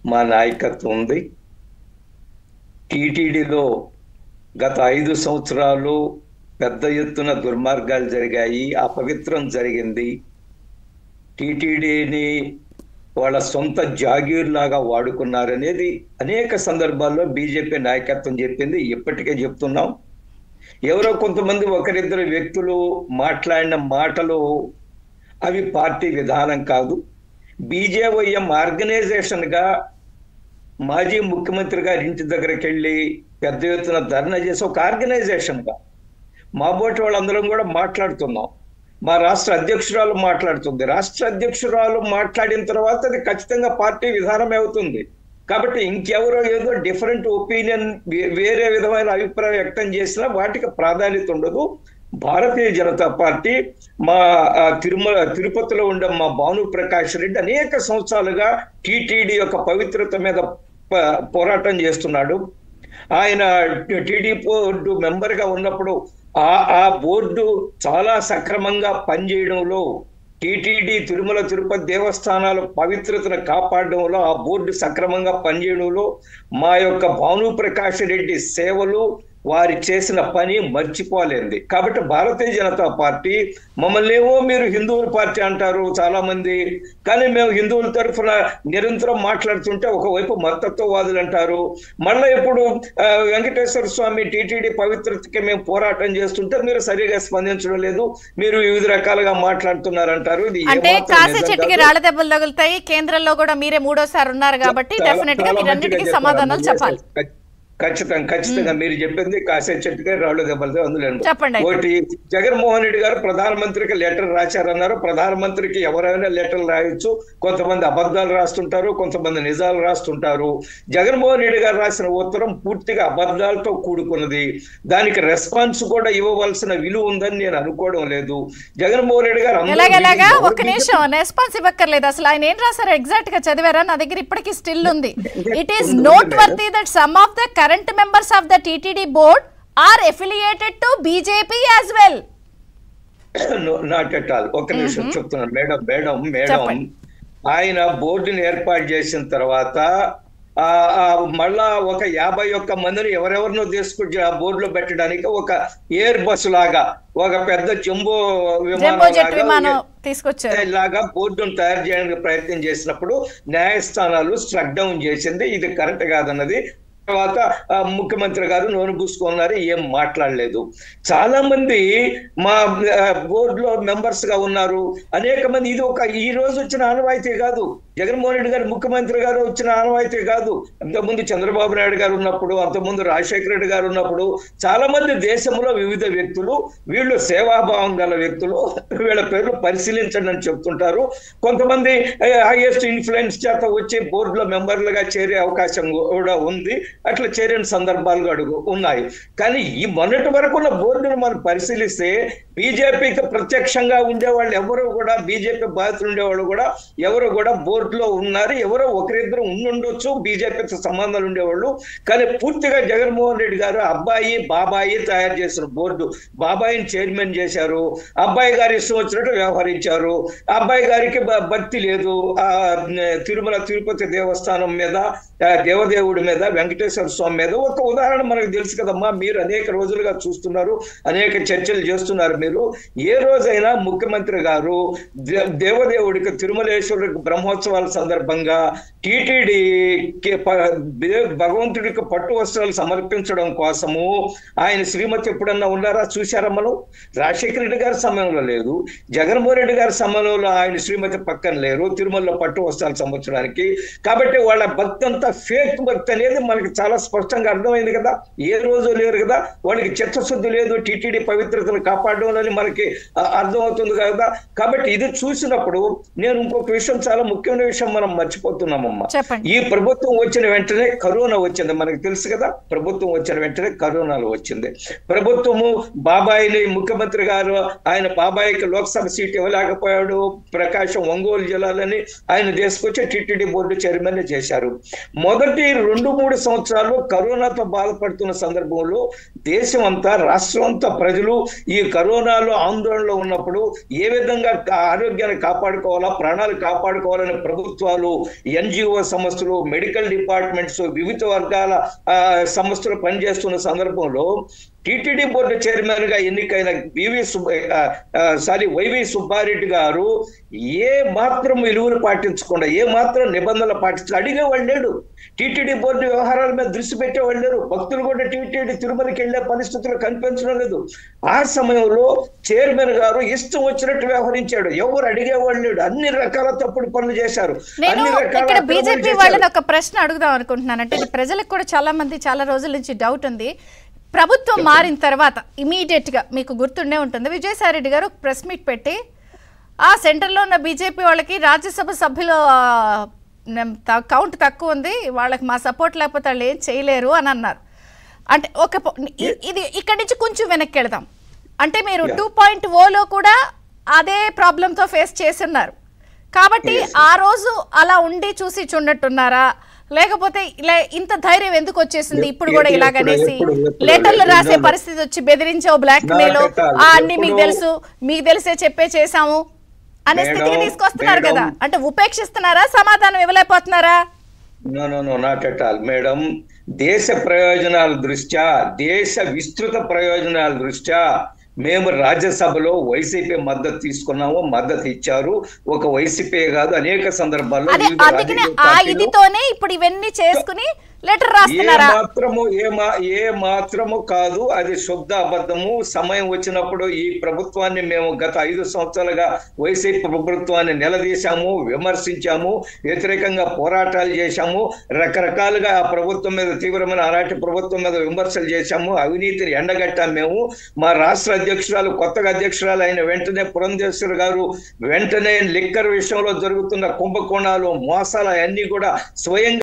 మా నాయకత్వం ఉంది. టీటీడీలో గత 5 సంవత్సరాలు పెద్ద ఎత్తున దుర్మార్గాలు జరిగాయి, అపవిత్రం జరిగింది. టీటీడీని వాళ్ళ సొంత జాగీర్ లాగా వాడుకున్నారనేది అనేక సందర్భాల్లో బీజేపీ నాయకత్వం చెప్పింది, ఇప్పటికే చెప్తున్నాం. ఎవరో కొంతమంది ఒకరిద్దరు వ్యక్తులు మాట్లాడిన మాటలు అవి పార్టీ విధానం కాదు. బీజేవైఎం ఆర్గనైజేషన్ గా మాజీ ముఖ్యమంత్రి గారి ఇంటి దగ్గరికి వెళ్ళి పెద్ద ఎత్తున ధర్నా చేసి ఒక ఆర్గనైజేషన్ గా మా బోటి వాళ్ళందరం కూడా మాట్లాడుతున్నాం. మా రాష్ట్ర అధ్యక్షురాలు మాట్లాడుతుంది. రాష్ట్ర అధ్యక్షురాలు మాట్లాడిన తర్వాత అది ఖచ్చితంగా పార్టీ విధానమే అవుతుంది. కాబట్టి ఇంకెవరో ఏదో డిఫరెంట్ ఒపీనియన్, వేరే విధమైన అభిప్రాయం వ్యక్తం చేసినా వాటికి ప్రాధాన్యత ఉండదు. భారతీయ జనతా పార్టీ మా తిరుపతిలో ఉండే మా భాను ప్రకాష్ రెడ్డి అనేక సంవత్సరాలుగా టీటీడీ యొక్క పవిత్రత మీద పోరాటం చేస్తున్నాడు. ఆయన టీడీ బోర్డు మెంబర్ గా ఉన్నప్పుడు ఆ బోర్డు చాలా సక్రమంగా పనిచేయడంలో, టీటీడీ తిరుమల తిరుపతి దేవస్థానాల పవిత్రతను కాపాడడంలో, ఆ బోర్డు సక్రమంగా పనిచేయడంలో మా యొక్క భాను ప్రకాష్ రెడ్డి సేవలు, వారి చేసిన పని మర్చిపోలేంది. కాబట్టి భారతీయ జనతా పార్టీ మమ్మల్ని ఏమో మీరు హిందువుల పార్టీ అంటారు చాలా మంది, కానీ మేము హిందువుల తరఫున నిరంతరం మాట్లాడుతుంటే ఒకవైపు మతత్వవాదులు అంటారు. మళ్ళీ ఇప్పుడు వెంకటేశ్వర స్వామి టీటీడీ పవిత్రతకి మేము పోరాటం చేస్తుంటే మీరు సరిగా స్పందించడం లేదు, మీరు వివిధ రకాలుగా మాట్లాడుతున్నారంటారు. అంటే కాసే చెట్టుకి రాళ్ళ దెబ్బలు తగులుతాయి. కేంద్రంలో కూడా మీరే 3వ సారి ఉన్నారు కాబట్టి డెఫినెట్ గా మీరన్నిటికీ సమాధానాలు చెప్పాలి. ఖచ్చితంగా మీరు చెప్పింది కాసే చెట్టుకే రాళ్ళు దెబ్బలతో అందులో చెప్పండి. ఒకటి, జగన్మోహన్ రెడ్డి గారు ప్రధానమంత్రికి లెటర్ రాశారన్నారు. ప్రధానమంత్రికి ఎవరైనా లెటర్లు రాయొచ్చు. కొంతమంది అబద్ధాలు రాస్తుంటారు, కొంతమంది నిజాలు రాస్తుంటారు. జగన్మోహన్ రెడ్డి గారు రాసిన ఉత్తరం పూర్తిగా అబద్ధాలతో కూడుకున్నది. దానికి రెస్పాన్స్ కూడా ఇవ్వవలసిన విలువ ఉందని నేను అనుకోవడం లేదు. జగన్మోహన్ రెడ్డి గారు ఒక్క నిమిషం రెస్పాన్స్ ఇవ్వక్కర్లేదు. అసలు ఆయన ఏం రాశారు ఎగ్జాక్ట్ గా చదివారా? నా దగ్గర ఇప్పటికీ స్టిల్ ఉంది. It is not worthy that some of the current members of the TTD board are affiliated to BJP as well. No, not at all. ఒక నిమిషం చెప్తున్నాను మేడం. ఆయన బోర్డుని ఏర్పాటు చేసిన తర్వాత మళ్ళా ఒక 51 మందిని ఎవరెవరినో తీసుకొచ్చి ఆ బోర్డులో పెట్టడానికి ఒక ఎయిర్ బస్ లాగా, ఒక పెద్ద జంబో విమానం తీసుకొచ్చారు లాగా బోర్డును తయారు చేయడానికి ప్రయత్నం చేసినప్పుడు న్యాయస్థానాలు స్ట్రక్ డౌన్ చేసింది. ఇది కరెక్ట్ కాదన్నది. తర్వాత ముఖ్యమంత్రి గారు నోరు పూసుకున్నారు, ఏం మాట్లాడలేదు. చాలా మంది మా బోర్డులో మెంబర్స్ గా ఉన్నారు, అనేక మంది. ఇది ఒక ఈ రోజు వచ్చిన ఆనవాయితీ కాదు. జగన్మోహన్ రెడ్డి గారు ముఖ్యమంత్రి గారు వచ్చిన ఆనవాయితీ కాదు. అంతకుముందు చంద్రబాబు నాయుడు గారు ఉన్నప్పుడు, అంతకుముందు రాజశేఖర రెడ్డి గారు ఉన్నప్పుడు చాలా మంది దేశంలో వివిధ వ్యక్తులు, వీళ్ళు సేవాభావం గల వ్యక్తులు, వీళ్ళ పేర్లు పరిశీలించండి అని చెప్తుంటారు. కొంతమంది హైయెస్ట్ ఇన్ఫ్లుయెన్స్ చేత వచ్చి బోర్డులో మెంబర్లుగా చేరే అవకాశం కూడా ఉంది. అట్లా చేరిన సందర్భాలు ఉన్నాయి. కానీ ఈ మొన్నటి వరకు ఉన్న బోర్డును మనం పరిశీలిస్తే బీజేపీకి ప్రత్యక్షంగా ఉండేవాళ్ళు ఎవరు కూడా, బీజేపీ బాధితులు ఉండేవాళ్ళు కూడా ఎవరు కూడా బోర్డులో ఉన్నారు. ఎవరో ఒకరిద్దరు ఉండొచ్చు బీజేపీతో సంబంధాలు ఉండేవాళ్ళు. కానీ పూర్తిగా జగన్మోహన్ రెడ్డి గారు అబ్బాయి బాబాయి తయారు చేసిన బోర్డు, బాబాయిని చైర్మన్ చేశారు. అబ్బాయి గారి ఇష్టం వచ్చినట్టు వ్యవహరించారు. అబ్బాయి గారికి భక్తి లేదు. తిరుమల తిరుపతి దేవస్థానం మీద, దేవదేవుడి మీద, వెంకటేశ్వర స్వామి మీద. ఒక ఉదాహరణ మనకు తెలుసు కదమ్మా, మీరు అనేక రోజులుగా చూస్తున్నారు, అనేక చర్చలు చేస్తున్నారు. మీరు ఏ రోజైనా ముఖ్యమంత్రి గారు దేవదేవుడికి, తిరుమలేశ్వరుడికి బ్రహ్మోత్సవాల సందర్భంగా టీటీడీకి భగవంతుడికి పట్టు వస్త్రాలు సమర్పించడం కోసము ఆయన శ్రీమతి ఎప్పుడన్నా ఉన్నారా? చూశారా మనం? రాజశేఖర రెడ్డి గారి సమయంలో లేదు, జగన్మోహన్ రెడ్డి గారి సమయంలో ఆయన శ్రీమతి పక్కన లేరు తిరుమలలో పట్టు వస్త్రాలు సమర్పించడానికి. కాబట్టి వాళ్ళ భక్తి అంతా ఫేక్ భక్తి అనేది మనకి చాలా స్పష్టంగా అర్థమైంది కదా. ఏ రోజు లేరు కదా, వాళ్ళకి చిత్తశుద్ధి లేదు టీటీడీ పవిత్రతను కాపాడడం అని మనకి అర్థమవుతుంది కదా. కాబట్టి ఇది చూసినప్పుడు నేను ఇంకొక విషయం, చాలా ముఖ్యమైన విషయం మనం మర్చిపోతున్నామమ్మా. ఈ ప్రభుత్వం వచ్చిన వెంటనే కరోనా వచ్చింది, మనకి తెలుసు కదా. ప్రభుత్వం వచ్చిన వెంటనే కరోనాలో వచ్చింది. ప్రభుత్వము బాబాయిని, ముఖ్యమంత్రి గారు ఆయన బాబాయికి లోక్సభ సీట్ ఇవ్వలేకపోయాడు, ప్రకాశం ఒంగోలు జిల్లాలని ఆయన తీసుకొచ్చి టీటీడీ బోర్డు చైర్మన్ చేశారు. మొదటి 2-3 సంవత్సరాలు కరోనాతో బాధపడుతున్న సందర్భంలో దేశం అంతా, రాష్ట్రం అంతా ప్రజలు ఈ కరోనా కరోనాలో ఆందోళనలో ఉన్నప్పుడు ఏ విధంగా ఆరోగ్యాన్ని కాపాడుకోవాలా, ప్రాణాలు కాపాడుకోవాలని ప్రభుత్వాలు, ఎన్జిఓ సంస్థలు, మెడికల్ డిపార్ట్మెంట్స్, వివిధ వర్గాల సంస్థలు పనిచేస్తున్న సందర్భంలో టిటిడి బోర్డు చైర్మన్ గా ఎన్నికైన వైవి సుబ్బారెడ్డి గారు ఏ మాత్రం విలువలు పాటించకుండా, ఏ మాత్రం నిబంధనలు పాటించకుండా అడిగేవాళ్ళు లేడు. టిటిడి బోర్డు వ్యవహారాల మీద దృష్టి పెట్టేవాళ్ళు లేరు. భక్తులు కూడా టిటిడి తిరుమలకి వెళ్లే పరిస్థితులు కనిపించడం లేదు. ఆ సమయంలో చైర్మన్ గారు ఇష్టం వచ్చినట్టు వ్యవహరించాడు. ఎవరు అడిగేవాళ్ళు లేడు. అన్ని రకాల తప్పుడు పనులు చేశారు. ఇక్కడ బీజేపీ వాళ్ళని ఒక ప్రశ్న అడుగుదాం అనుకుంటున్నాను. అంటే ప్రజలకు కూడా చాలా మంది చాలా రోజుల నుంచి డౌట్ ఉంది. ప్రభుత్వం మారిన తర్వాత ఇమీడియట్ గా మీకు గుర్తుండే ఉంటుంది, విజయసాయి రెడ్డి గారు ప్రెస్ మీట్ పెట్టి ఆ సెంటర్లో ఉన్న బీజేపీ వాళ్ళకి రాజ్యసభ సభ్యుల కౌంట్ తక్కువ ఉంది, వాళ్ళకి మా సపోర్ట్ లేకపోతే వాళ్ళు ఏం చేయలేరు అని అన్నారు. అంటే ఇది ఇక్కడి నుంచి కొంచెం వెనక్కి వెళదాం. అంటే మీరు 2.0లో కూడా అదే ప్రాబ్లంతో ఫేస్ చేస్తున్నారు కాబట్టి ఆ రోజు అలా ఉండి చూసి చూడట్టున్నారా, లేకపోతే ఇలా ఇంత ధైర్యం ఎందుకు వచ్చేసింది ఇప్పుడు కూడా ఇలాగనేసి లెటర్లు రాసే పరిస్థితి వచ్చి బెదిరించావు, బ్లాక్ మెయిల్, అన్ని మీకు తెలిసే చేసాము అనే స్థితికి తీసుకొస్తున్నారు కదా. అంటే ఉపేక్షిస్తున్నారా, సమాధానం ఇవ్వలేకపోతున్నారా? Not at all madam. దేశ ప్రయోజనాల దృష్ట్యా, దేశ విస్తృత ప్రయోజనాల దృష్ట్యా మేము రాజ్యసభలో వైసీపీ మద్దతు తీసుకున్నాము, మద్దతు ఇచ్చారు. ఒక వైసీపీ కాదు, అనేక సందర్భాల్లో ఇప్పుడు ఇవన్నీ చేసుకుని లెటర్ రాస్తున్నారా? ఏ మాత్రము కాదు, అది శుద్ధ అబద్ధము. సమయం వచ్చినప్పుడు ఈ ప్రభుత్వాన్ని మేము గత 5 సంవత్సరాలుగా వైసీపీ ప్రభుత్వాన్ని నిలదీశాము, విమర్శించాము, వ్యతిరేకంగా పోరాటాలు చేశాము, రకరకాలుగా ఆ ప్రభుత్వం మీద తీవ్రమైన ఆనాటి ప్రభుత్వం మీద విమర్శలు చేశాము, అవినీతిని ఎండగట్టాము. మేము మా రాష్ట్ర అధ్యక్షురాలు, కొత్తగా అధ్యక్షురాలు అయిన వెంటనే పురంధేశ్వరి గారు వెంటనే లిక్కర్ విషయంలో జరుగుతున్న కుంభకోణాలు, మోసాలు అన్ని కూడా స్వయంగా